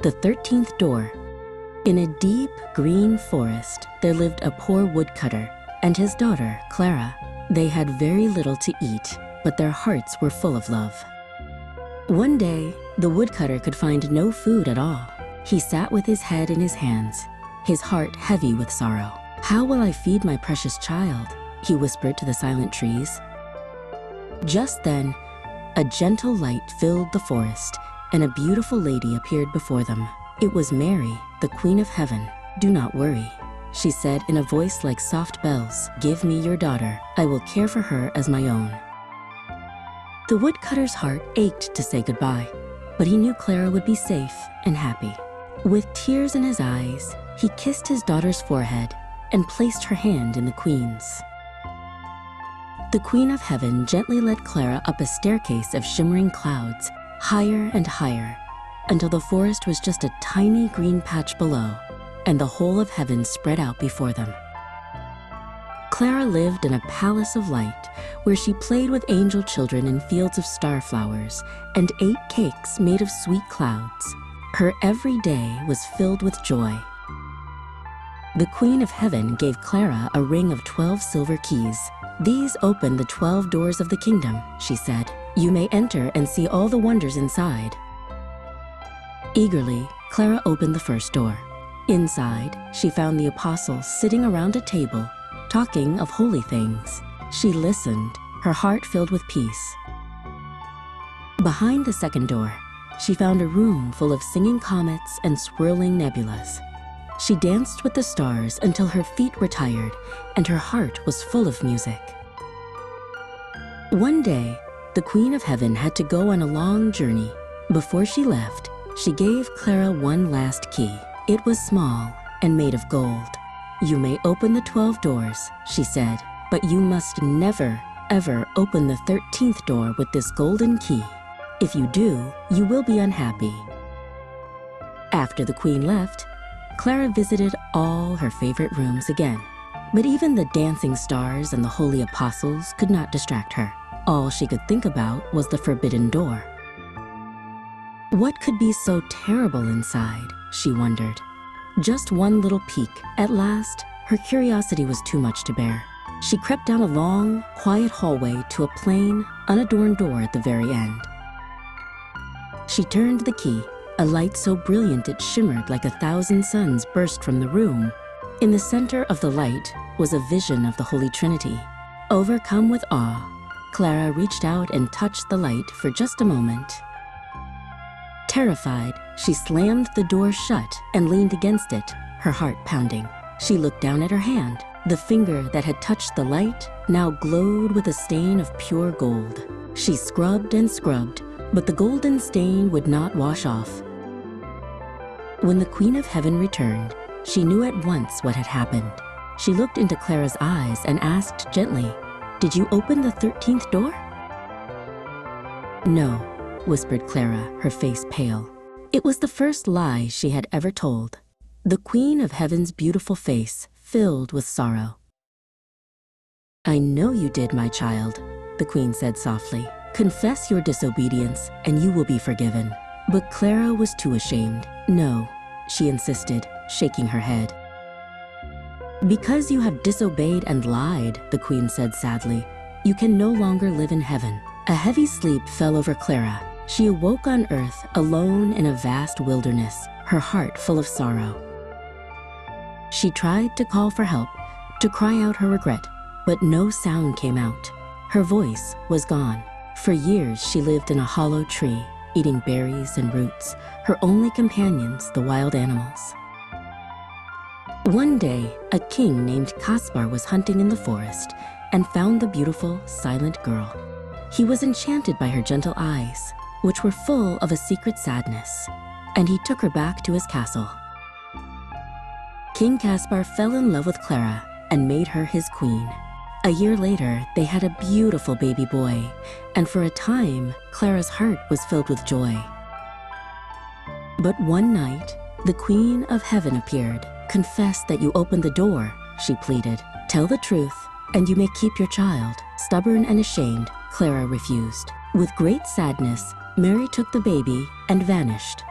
the 13th door. In a deep green forest, there lived a poor woodcutter and his daughter, Clara. They had very little to eat, but their hearts were full of love. One day, the woodcutter could find no food at all. He sat with his head in his hands, his heart heavy with sorrow. "How will I feed my precious child?" he whispered to the silent trees. Just then, a gentle light filled the forest, and a beautiful lady appeared before them. It was Mary, the Queen of Heaven. "Do not worry," she said in a voice like soft bells. "Give me your daughter. I will care for her as my own." The woodcutter's heart ached to say goodbye, but he knew Clara would be safe and happy. With tears in his eyes, he kissed his daughter's forehead and placed her hand in the Queen's. The Queen of Heaven gently led Clara up a staircase of shimmering clouds, higher and higher, until the forest was just a tiny green patch below, and the whole of heaven spread out before them. Clara lived in a palace of light, where she played with angel children in fields of starflowers and ate cakes made of sweet clouds. Her every day was filled with joy. The Queen of Heaven gave Clara a ring of 12 silver keys. "These open the 12 doors of the kingdom," she said. "You may enter and see all the wonders inside." Eagerly, Clara opened the first door. Inside, she found the apostles sitting around a table, talking of holy things. She listened, her heart filled with peace. Behind the second door, she found a room full of singing comets and swirling nebulas. She danced with the stars until her feet were tired and her heart was full of music. One day, the Queen of Heaven had to go on a long journey. Before she left, she gave Clara one last key. It was small and made of gold. "You may open the 12 doors," she said, "but you must never, ever open the 13th door with this golden key. If you do, you will be unhappy." After the Queen left, Clara visited all her favorite rooms again. But even the dancing stars and the holy apostles could not distract her. All she could think about was the forbidden door. What could be so terrible inside, she wondered. Just one little peek. At last, her curiosity was too much to bear. She crept down a long, quiet hallway to a plain, unadorned door at the very end. She turned the key. A light so brilliant it shimmered like 1,000 suns burst from the room. In the center of the light was a vision of the Holy Trinity. Overcome with awe, Clara reached out and touched the light for just a moment. Terrified, she slammed the door shut and leaned against it, her heart pounding. She looked down at her hand. The finger that had touched the light now glowed with a stain of pure gold. She scrubbed and scrubbed, but the golden stain would not wash off. When the Queen of Heaven returned, she knew at once what had happened. She looked into Clara's eyes and asked gently, "Did you open the 13th door?" "No," whispered Clara, her face pale. It was the first lie she had ever told. The Queen of Heaven's beautiful face filled with sorrow. "I know you did, my child," the Queen said softly. "Confess your disobedience and you will be forgiven." But Clara was too ashamed. "No," she insisted, shaking her head. "Because you have disobeyed and lied," the Queen said sadly, "you can no longer live in heaven." A heavy sleep fell over Clara. She awoke on earth alone in a vast wilderness, her heart full of sorrow. She tried to call for help, to cry out her regret, but no sound came out. Her voice was gone. For years she lived in a hollow tree, eating berries and roots, her only companions the wild animals. One day, a king named Caspar was hunting in the forest and found the beautiful, silent girl. He was enchanted by her gentle eyes, which were full of a secret sadness, and he took her back to his castle. King Caspar fell in love with Clara and made her his queen. A year later, they had a beautiful baby boy, and for a time, Clara's heart was filled with joy. But one night, the Queen of Heaven appeared. "Confess that you opened the door," she pleaded. "Tell the truth, and you may keep your child." Stubborn and ashamed, Clara refused. With great sadness, Mary took the baby and vanished.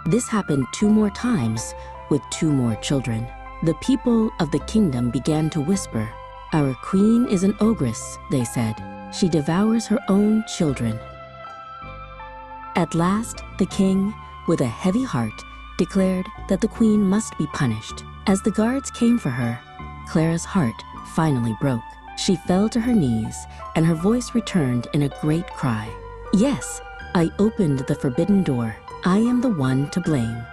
This happened 2 more times with 2 more children. The people of the kingdom began to whisper, "Our queen is an ogress," they said. "She devours her own children." At last, the king, with a heavy heart, declared that the queen must be punished. As the guards came for her, Clara's heart finally broke. She fell to her knees, and her voice returned in a great cry. "Yes, I opened the forbidden door. I am the one to blame."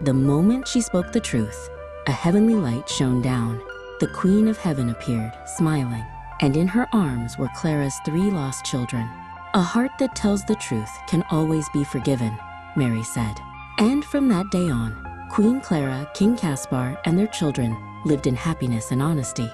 The moment she spoke the truth, a heavenly light shone down. The Queen of Heaven appeared, smiling, and in her arms were Clara's 3 lost children. "A heart that tells the truth can always be forgiven," Mary said. And from that day on, Queen Clara, King Caspar, and their children lived in happiness and honesty.